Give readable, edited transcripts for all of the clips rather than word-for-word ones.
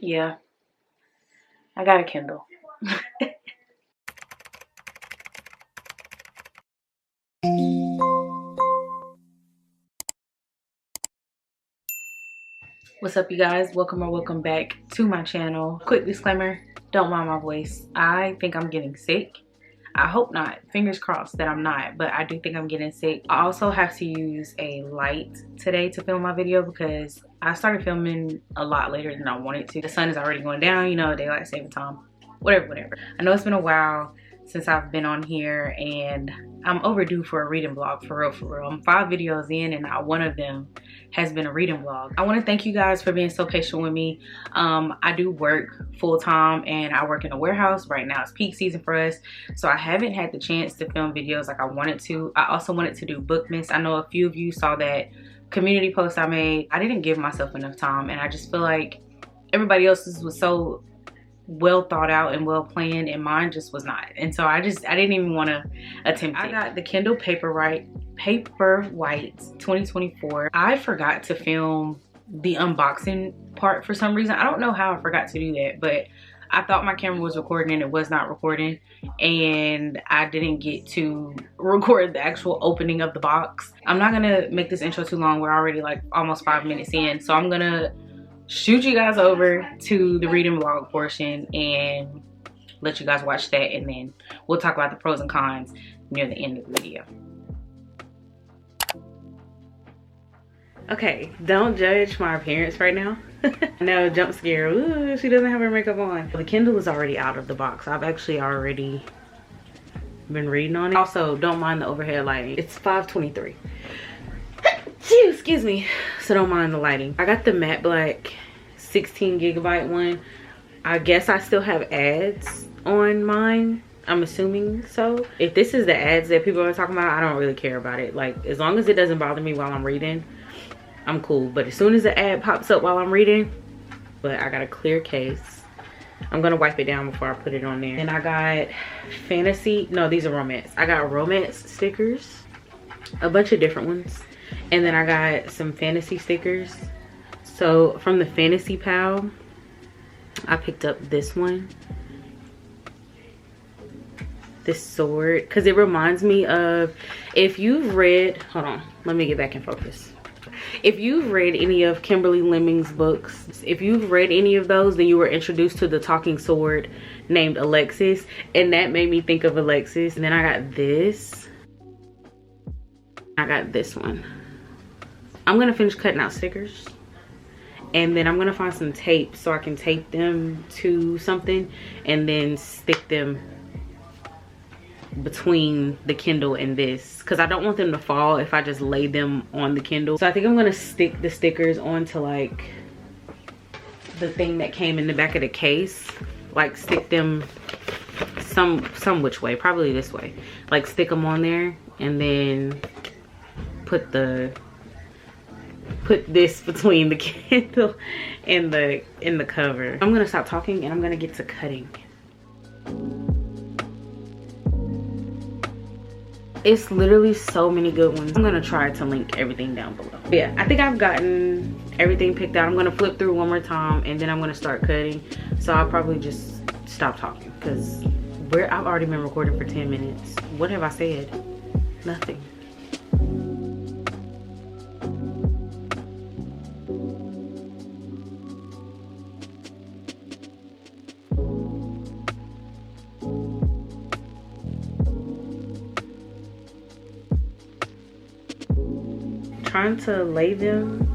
Yeah, I got a Kindle. What's up, you guys? Welcome or welcome back to my channel. Quick disclaimer, don't mind my voice. I think I'm getting sick. I hope not. Fingers crossed that I'm not, but I do think I'm getting sick. I also have to use a light today to film my video because I started filming a lot later than I wanted to. The sun is already going down, you know, daylight saving time, whatever. I know it's been a while since I've been on here, and I'm overdue for a reading vlog, for real. I'm 5 videos in and not one of them has been a reading vlog. I want to thank you guys for being so patient with me. I do work full-time and I work in a warehouse. Right now it's peak season for us, so I haven't had the chance to film videos like I wanted to. I also wanted to do Bookmas. I know a few of you saw that community post I made. I didn't give myself enough time, and I just feel like everybody else's was so well thought out and well planned, and mine just was not. And so I didn't even want to attempt it. I got the Kindle Paperwhite 2024. I forgot to film the unboxing part for some reason. I don't know how I forgot to do that, but I thought my camera was recording and it was not recording, and I didn't get to record the actual opening of the box. I'm not gonna make this intro too long. We're already like almost 5 minutes in, so I'm gonna shoot you guys over to the reading vlog portion and let you guys watch that, and then we'll talk about the pros and cons near the end of the video. Okay, don't judge my appearance right now. No, jump scare. Ooh, she doesn't have her makeup on. The Kindle is already out of the box. I've actually already been reading on it. Also, don't mind the overhead lighting. It's 5:23. Excuse me. So don't mind the lighting. I got the matte black 16 gigabyte one. I guess I still have ads on mine. I'm assuming so. If this is the ads that people are talking about, I don't really care about it. Like, as long as it doesn't bother me while I'm reading, I'm cool. But as soon as the ad pops up while I'm reading, but I got a clear case. I'm gonna wipe it down before I put it on there. And I got fantasy, no, these are romance. I got romance stickers, a bunch of different ones. And then I got some fantasy stickers. So from the Fantasy Pal, I picked up this one. This sword, because it reminds me of, if you've read, hold on, let me get back in focus. If you've read any of Kimberly Lemming's books, if you've read any of those, then you were introduced to the talking sword named Alexis, and that made me think of Alexis. And then I got this. I got this one. I'm gonna finish cutting out stickers, and then I'm gonna find some tape so I can tape them to something and then stick them between the Kindle and this, because I don't want them to fall if I just lay them on the Kindle. So I think I'm gonna stick the stickers onto like the thing that came in the back of the case, like stick them some which way, probably this way, like stick them on there, and then put this between the Kindle and the cover. I'm gonna stop talking and I'm gonna get to cutting. It's literally so many good ones. I'm gonna try to link everything down below. But yeah, I think I've gotten everything picked out. I'm gonna flip through one more time and then I'm gonna start cutting. So I'll probably just stop talking because I've already been recording for 10 minutes. What have I said? Nothing. Trying to lay them,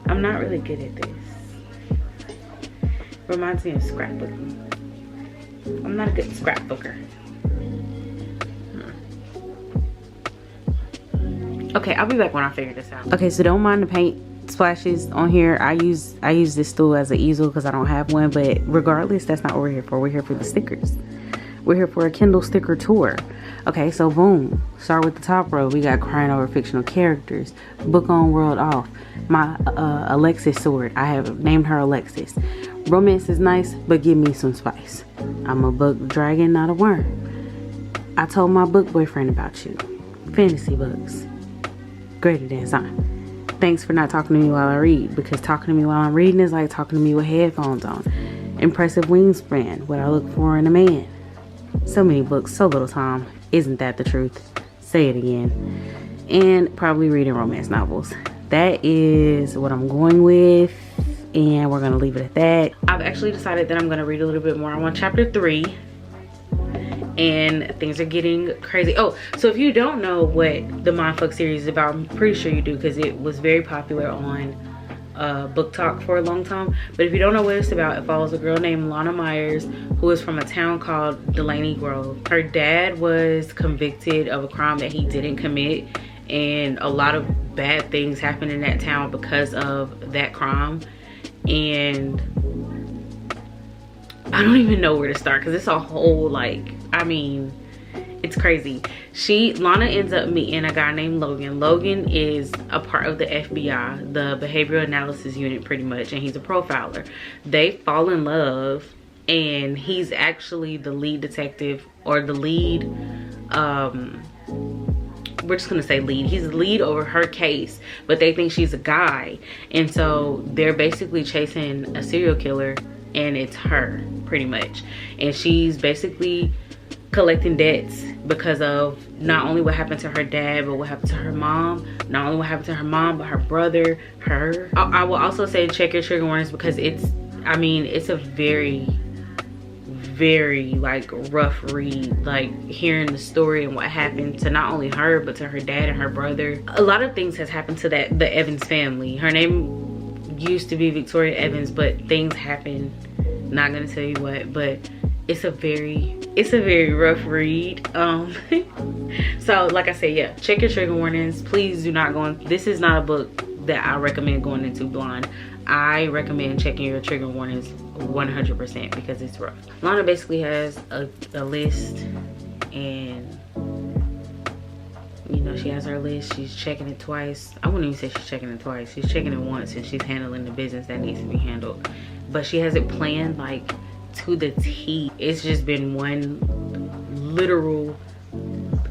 I'm not really good at this. Reminds me of scrapbooking. I'm not a good scrapbooker. Okay, I'll be back when I figure this out. Okay, so don't mind the paint splashes on here. I use this stool as an easel because I don't have one, but regardless, that's not what we're here for. We're here for the stickers. We're here for a Kindle sticker tour. Okay, so boom. Start with the top row. We got Crying Over Fictional Characters, Book on World Off, my Alexis sword. I have named her Alexis. Romance is nice, but give me some spice. I'm a book dragon, not a worm. I told my book boyfriend about you. Fantasy books. Greater than sign. thanks for not talking to me while I read, because talking to me while I'm reading is like talking to me with headphones on. Impressive wingspan, what I look for in a man. So many books, so little time. Isn't that the truth? Say it again. And probably reading romance novels. That is what I'm going with, and we're gonna leave it at that. I've actually decided that I'm gonna read a little bit more. I'm on chapter 3, and things are getting crazy. Oh, so if you don't know what the Mindfuck series is about, I'm pretty sure you do, because it was very popular on Book Talk for a long time. But if you don't know what it's about, it follows a girl named Lana Myers, who is from a town called Delaney Grove. Her dad was convicted of a crime that he didn't commit, and a lot of bad things happened in that town because of that crime. And I don't even know where to start, because it's a whole, like, I mean, it's crazy. Lana ends up meeting a guy named Logan. Logan is a part of the FBI, the Behavioral Analysis Unit, pretty much, and he's a profiler. They fall in love, and he's actually the lead detective, or the lead, we're just gonna say lead. He's the lead over her case, but they think she's a guy, and so they're basically chasing a serial killer, and it's her, pretty much. And she's basically collecting debts because of not only what happened to her dad, but what happened to her mom. Not only what happened to her mom, but her brother, her. I will also say check your trigger warnings, because it's, I mean, it's a very like rough read, like hearing the story and what happened to not only her, but to her dad and her brother. A lot of things has happened to the Evans family. Her name used to be Victoria Evans, but things happen, not gonna tell you what, but it's a very rough read. So like I said, yeah, check your trigger warnings. Please do not go in. This is not a book that I recommend going into blind. I recommend checking your trigger warnings 100%, because it's rough. Lana basically has a list, and you know, she has her list. She's checking it twice. I wouldn't even say she's checking it twice. She's checking it once, and she's handling the business that needs to be handled. But she has it planned like to the T. It's just been one literal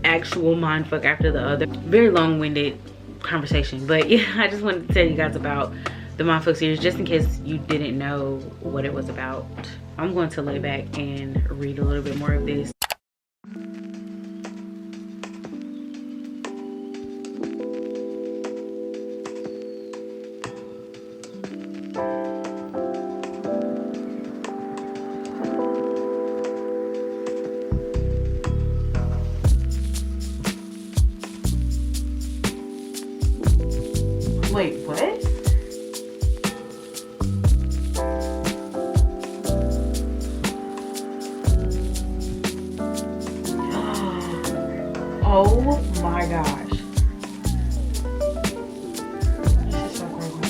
actual mindfuck after the other. Very long-winded conversation, but yeah, I just wanted to tell you guys about the Mindfuck series, just in case you didn't know what it was about. I'm going to lay back and read a little bit more of this. Wait, what? Oh my gosh. This is so crazy.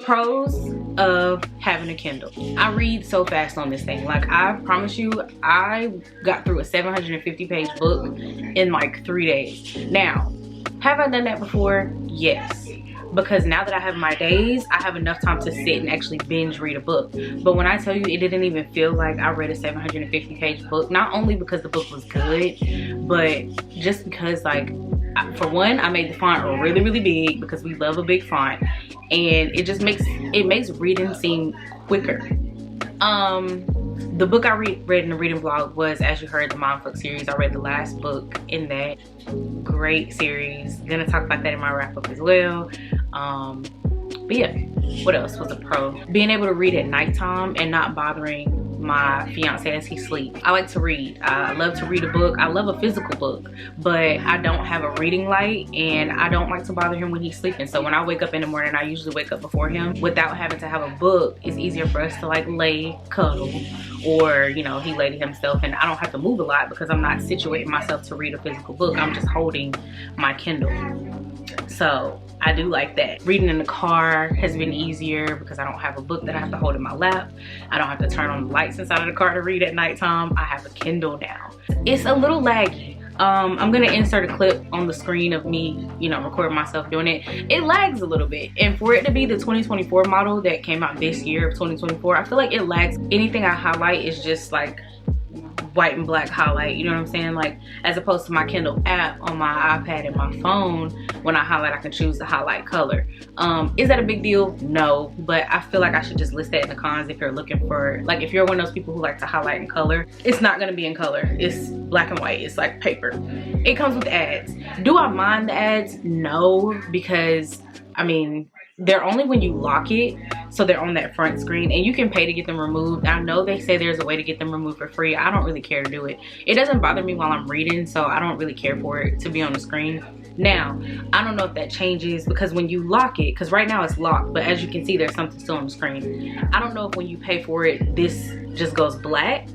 Pros of having a Kindle. I read so fast on this thing. Like, I promise you, I got through a 750-page book in like 3 days. Now, have I done that before? Yes. Because now that I have my days, I have enough time to sit and actually binge read a book. But when I tell you, it didn't even feel like I read a 750-page book. Not only because the book was good, but just because, like, for one, I made the font really, really big, because we love a big font, and it just makes reading seem quicker. The book I read in the reading vlog was, as you heard, the Mindfuck series. I read the last book in that. Great series. Gonna talk about that in my wrap up as well. But yeah, what else was a pro? Being able to read at nighttime and not bothering my fiance as he sleeps. I like to read. I love to read a book. I love a physical book, but I don't have a reading light and I don't like to bother him when he's sleeping. So when I wake up in the morning, I usually wake up before him. Without having to have a book, it's easier for us to like lay, cuddle, or you know, he lay to himself, and I don't have to move a lot because I'm not situating myself to read a physical book. I'm just holding my Kindle. So I do like that. Reading in the car has been easier because I don't have a book that I have to hold in my lap. I don't have to turn on the lights inside of the car to read at nighttime. I have a Kindle now. It's a little laggy. I'm gonna insert a clip on the screen of me, you know, recording myself doing it. It lags a little bit, and for it to be the 2024 model that came out this year of 2024, I feel like it lags. Anything I highlight is just like white and black highlight, you know what I'm saying? Like, as opposed to my Kindle app on my iPad and my phone, when I highlight, I can choose the highlight color. Is that a big deal? No, but I feel like I should just list that in the cons if you're looking for, like, if you're one of those people who like to highlight in color. It's not gonna be in color. It's black and white. It's like paper. It comes with ads. Do I mind the ads? No, because I mean, they're only when you lock it, so they're on that front screen, and you can pay to get them removed. I know they say there's a way to get them removed for free. I don't really care to do it. It doesn't bother me while I'm reading, so I don't really care for it to be on the screen. Now, I don't know if that changes because when you lock it, because right now it's locked, but as you can see, there's something still on the screen. I don't know if when you pay for it, this just goes black.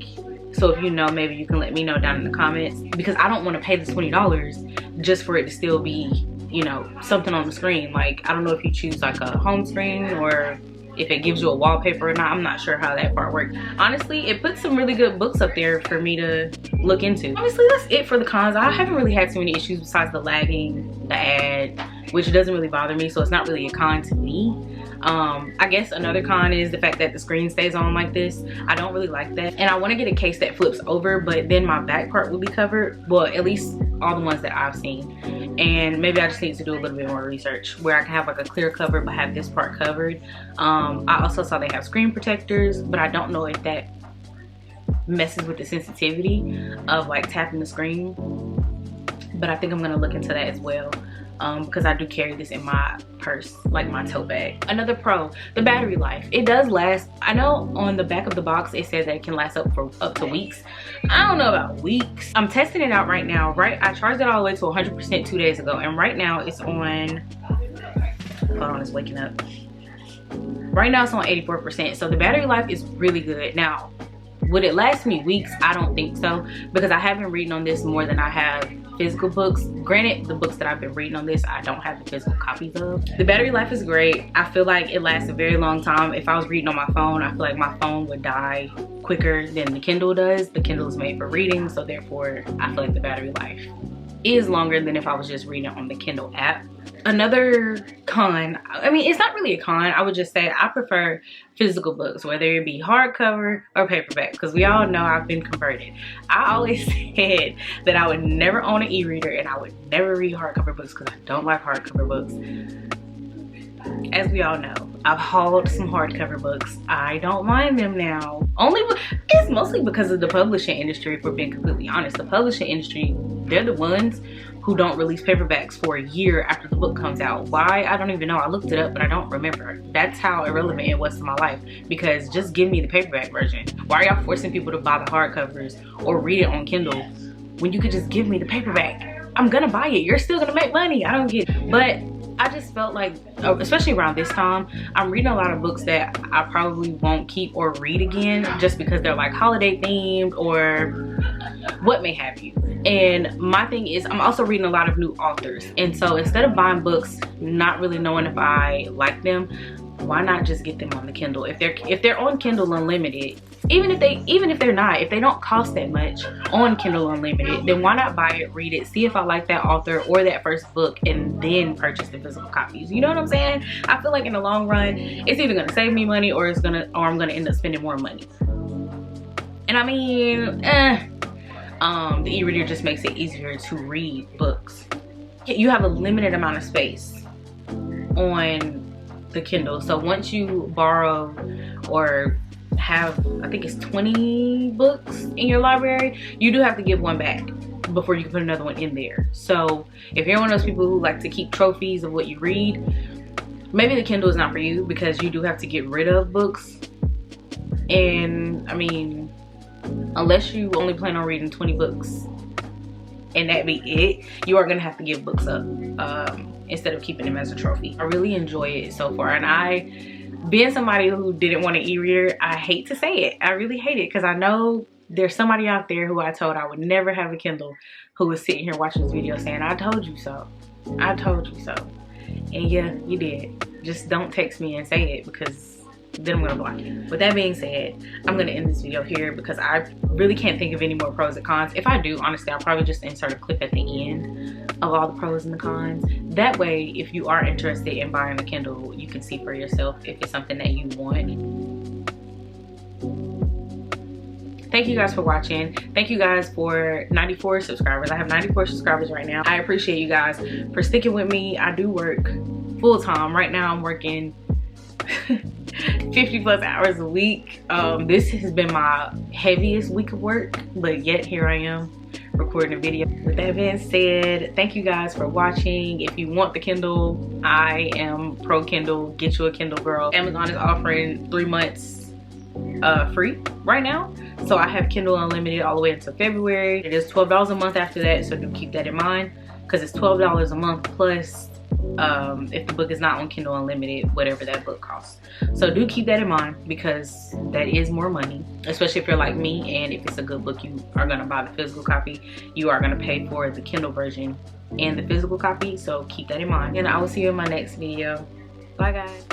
So if you know, maybe you can let me know down in the comments, because I don't want to pay the $20 just for it to still be, you know, something on the screen. Like, I don't know if you choose like a home screen or if it gives you a wallpaper or not. I'm not sure how that part works. Honestly, it puts some really good books up there for me to look into. Honestly, that's it for the cons. I haven't really had too many issues besides the lagging, the ad, which doesn't really bother me, so it's not really a con to me. I guess another con is the fact that the screen stays on like this. I don't really like that, and I want to get a case that flips over, but then my back part will be covered. Well, at least all the ones that I've seen, and maybe I just need to do a little bit more research where I can have like a clear cover but have this part covered. I also saw they have screen protectors, but I don't know if that messes with the sensitivity of like tapping the screen, but I think I'm gonna look into that as well. Because I do carry this in my purse, like my tote bag. Another pro, the battery life. It does last. I know on the back of the box it says that it can last up to weeks. I don't know about weeks. I'm testing it out right now. I charged it all the way to 100% 2 days ago, and right now it's on, hold on, it's waking up. Right now it's on 84%, so the battery life is really good. Now, would it last me weeks? I don't think so, because I have been reading on this more than I have physical books. Granted, the books that I've been reading on this, I don't have the physical copies of. The battery life is great. I feel like it lasts a very long time. If I was reading on my phone, I feel like my phone would die quicker than the Kindle does. The Kindle is made for reading, so therefore I feel like the battery life is longer than if I was just reading on the Kindle app. Another con, I mean, it's not really a con. I would just say I prefer physical books, whether it be hardcover or paperback, because we all know I've been converted. I always said that I would never own an e-reader and I would never read hardcover books because I don't like hardcover books. As we all know, I've hauled some hardcover books. I don't mind them now. It's mostly because of the publishing industry, if we're being completely honest. The publishing industry, they're the ones who don't release paperbacks for a year after the book comes out. Why? I don't even know. I looked it up, but I don't remember. That's how irrelevant it was to my life, because just give me the paperback version. Why are y'all forcing people to buy the hardcovers or read it on Kindle when you could just give me the paperback? I'm gonna buy it. You're still gonna make money. I don't get it. But I just felt like, especially around this time, I'm reading a lot of books that I probably won't keep or read again just because they're like holiday themed or what may have you. And my thing is, I'm also reading a lot of new authors, and so instead of buying books not really knowing if I like them, why not just get them on the Kindle? If they're on Kindle Unlimited, even if they're not, if they don't cost that much on Kindle Unlimited, then why not buy it, read it, see if I like that author or that first book, and then purchase the physical copies? You know what I'm saying? I feel like in the long run, it's either gonna save me money or I'm gonna end up spending more money. And I mean, the e-reader just makes it easier to read books. You have a limited amount of space on the Kindle, so once you borrow or have, I think it's 20 books in your library, you do have to give one back before you can put another one in there. So if you're one of those people who like to keep trophies of what you read, maybe the Kindle is not for you, because you do have to get rid of books And I mean, unless you only plan on reading 20 books and that be it, you are gonna have to give books up instead of keeping them as a trophy. I really enjoy it so far, and being somebody who didn't want an e-reader, I hate to say it. I really hate it because I know there's somebody out there who I told I would never have a Kindle who was sitting here watching this video saying, I told you so. I told you so. And yeah, you did. Just don't text me and say it, because then I'm gonna block you. With that being said, I'm gonna end this video here because I really can't think of any more pros and cons. If I do, honestly, I'll probably just insert a clip at the end of all the pros and the cons. That way, if you are interested in buying a Kindle, you can see for yourself if it's something that you want. Thank you guys for watching. Thank you guys for 94 subscribers. I have 94 subscribers right now. I appreciate you guys for sticking with me. I do work full time. Right now I'm working 50 plus hours a week. This has been my heaviest week of work, but yet here I am recording a video. With that being said, thank you guys for watching. If you want the Kindle, I am pro Kindle. Get you a Kindle, girl. Amazon is offering 3 months free right now, so I have Kindle Unlimited all the way until February. It is $12 a month after that, so do keep that in mind, because it's $12 a month plus if the book is not on Kindle Unlimited, whatever that book costs. So do keep that in mind, because that is more money, especially if you're like me, and if it's a good book, you are going to buy the physical copy. You are going to pay for the Kindle version and the physical copy, so keep that in mind. And I will see you in my next video. Bye guys.